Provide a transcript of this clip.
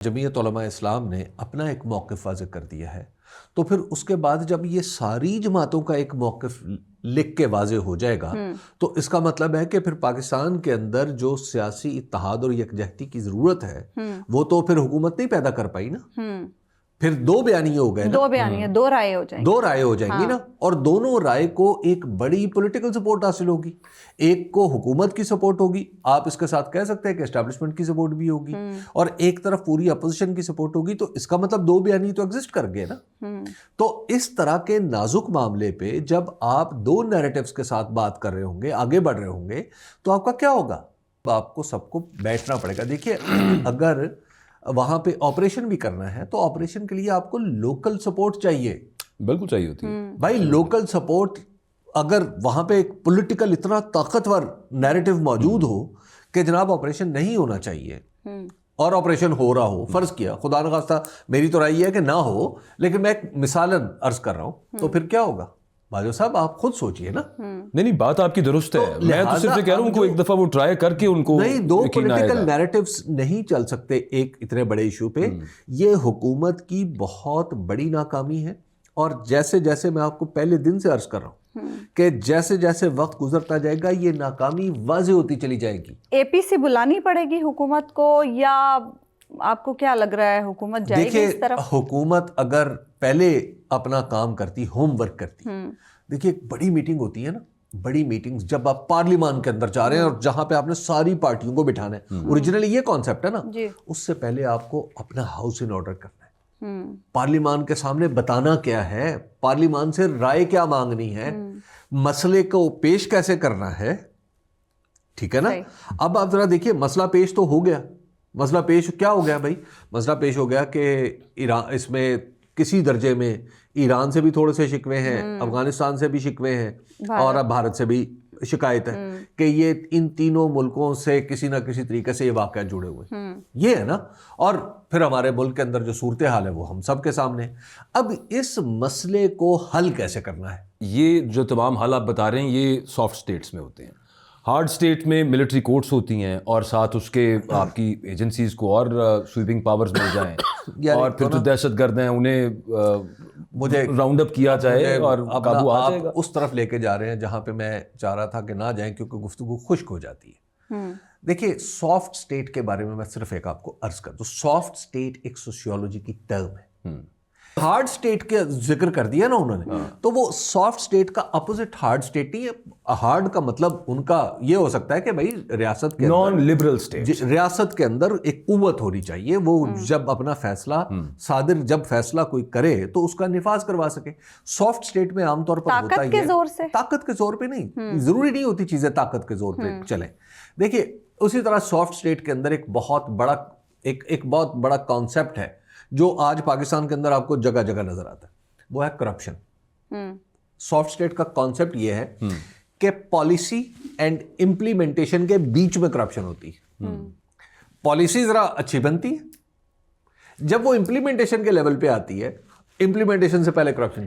جمعیت علماء اسلام نے اپنا ایک موقف واضح کر دیا ہے، تو پھر اس کے بعد جب یہ ساری جماعتوں کا ایک موقف لکھ کے واضح ہو جائے گا تو اس کا مطلب ہے کہ پھر پاکستان کے اندر جو سیاسی اتحاد اور یکجہتی کی ضرورت ہے وہ تو پھر حکومت نہیں پیدا کر پائی نا، پھر دو بیانیے ہو گئے نا، دو بیانیے، دو رائے ہو جائیں گی، دو رائے ہو جائیں گی نا، اور دونوں رائے کو ایک بڑی پولیٹیکل سپورٹ حاصل ہوگی، ایک کو حکومت کی سپورٹ ہوگی، آپ اس کے ساتھ کہہ سکتے ہیں کہ اسٹیبلشمنٹ کی سپورٹ بھی ہوگی، اور ایک طرف پوری اپوزیشن کی سپورٹ ہوگی، تو اس کا مطلب دو بیانیے تو ایگزسٹ کر گئے نا۔ تو اس طرح کے نازک معاملے پہ جب آپ دو نیریٹیوز کے ساتھ بات کر رہے ہوں گے، آگے بڑھ رہے ہوں گے، تو آپ کا کیا ہوگا؟ آپ کو سب کو بیٹھنا پڑے گا۔ دیکھیے اگر وہاں پہ آپریشن بھی کرنا ہے تو آپریشن کے لیے آپ کو لوکل سپورٹ چاہیے، بالکل چاہیے ہوتی ہے بھائی لوکل سپورٹ۔ اگر وہاں پہ ایک پولیٹیکل اتنا طاقتور نیریٹو موجود ہو کہ جناب آپریشن نہیں ہونا چاہیے اور آپریشن ہو رہا ہو، فرض کیا خدا نخواستہ، میری تو رائے یہ ہے کہ نہ ہو، لیکن میں ایک مثالاً عرض کر رہا ہوں، تو پھر کیا ہوگا؟ باجو صاحب آپ خود سوچئے نا۔ نہیں بات آپ کی درست ہے، میں تو صرف کہہ رہا ہوں کہ ایک دفعہ وہ ٹرائی کر کے ان کو نہیں، دو پولیٹیکل نیریٹیوز نہیں چل سکتے ایک اتنے بڑے ایشو پہ۔ یہ حکومت کی بہت بڑی ناکامی ہے، اور جیسے جیسے میں آپ کو پہلے دن سے عرض کر رہا ہوں کہ جیسے جیسے وقت گزرتا جائے گا یہ ناکامی واضح ہوتی چلی جائے گی۔ اے پی سے بلانی پڑے گی حکومت کو، یا آپ کو کیا لگ رہا ہے حکومت جائے گی اس طرف؟ دیکھیے حکومت اگر پہلے اپنا کام کرتی، ہوم ورک کرتی، دیکھیے ایک بڑی میٹنگ ہوتی ہے نا، بڑی میٹنگز جب آپ پارلیمان کے اندر جا رہے ہیں اور جہاں پہ آپ نے ساری پارٹیوں کو بٹھانا ہے، اوریجنلی یہ کانسیپٹ ہے نا، اس سے پہلے آپ کو اپنا ہاؤس ان آرڈر کرنا ہے، پارلیمان کے سامنے بتانا کیا ہے، پارلیمان سے رائے کیا مانگنی ہے، مسئلے کو پیش کیسے کرنا ہے، ٹھیک ہے نا۔ اب آپ ذرا دیکھیے مسئلہ پیش تو ہو گیا، مسئلہ پیش کیا ہو گیا بھائی؟ مسئلہ پیش ہو گیا کہ ایران اس میں کسی درجے میں ایران سے بھی تھوڑے سے شکوے ہیں، افغانستان سے بھی شکوے ہیں، اور اب بھارت سے بھی شکایت ہے کہ یہ ان تینوں ملکوں سے کسی نہ کسی طریقے سے یہ واقعات جڑے ہوئے، یہ ہے نا۔ اور پھر ہمارے ملک کے اندر جو صورتحال ہے وہ ہم سب کے سامنے ہے۔ اب اس مسئلے کو حل کیسے کرنا ہے؟ یہ جو تمام حال آپ بتا رہے ہیں یہ سافٹ سٹیٹس میں ہوتے ہیں، ہارڈ سٹیٹ میں ملٹری کورٹس ہوتی ہیں، اور ساتھ اس کے آپ کی ایجنسیز کو اور سویپنگ پاورز مل جائیں، اور پھر جو دہشت گرد ہیں انہیں مجھے راؤنڈ اپ کیا جائے اور قابو آ جائے گا۔ آپ اس طرف لے کے جا رہے ہیں جہاں پہ میں چاہ رہا تھا کہ نہ جائیں، کیونکہ گفتگو خشک ہو جاتی ہے۔ دیکھیے سافٹ سٹیٹ کے بارے میں صرف ایک آپ کو عرض کر دوں، سافٹ سٹیٹ ایک سوشیولوجی کی ٹرم ہے۔ ہارڈ سٹیٹ کا ذکر کر دیا نا انہوں نے، تو وہ سافٹ سٹیٹ کا اپوزٹ ہارڈ سٹیٹ نہیں ہے۔ ہارڈ کا مطلب ان کا یہ ہو سکتا ہے کہ بھائی ریاست کے نان لبرل سٹیٹ، ریاست کے اندر ایک قوت ہونی چاہیے، وہ جب اپنا فیصلہ صادر، جب فیصلہ کوئی کرے تو اس کا نفاذ کروا سکے۔ سافٹ سٹیٹ میں عام طور پر ہوتا ہے طاقت کے زور پہ نہیں، ضروری نہیں ہوتی چیزیں طاقت کے زور پہ چلیں۔ دیکھیے اسی طرح سافٹ سٹیٹ کے اندر ایک بہت بڑا کانسیپٹ ہے جو آج پاکستان کے اندر آپ کو جگہ جگہ نظر آتا ہے، وہ ہے کرپشن۔ سافٹ سٹیٹ کا کانسیپٹ یہ ہے کہ پالیسی اینڈ امپلیمنٹیشن کے بیچ میں کرپشن ہوتی ہے۔ پالیسی ذرا اچھی بنتی ہے، جب وہ امپلیمنٹیشن کے لیول پہ آتی ہے، امپلیمنٹیشن سے پہلے کرپشن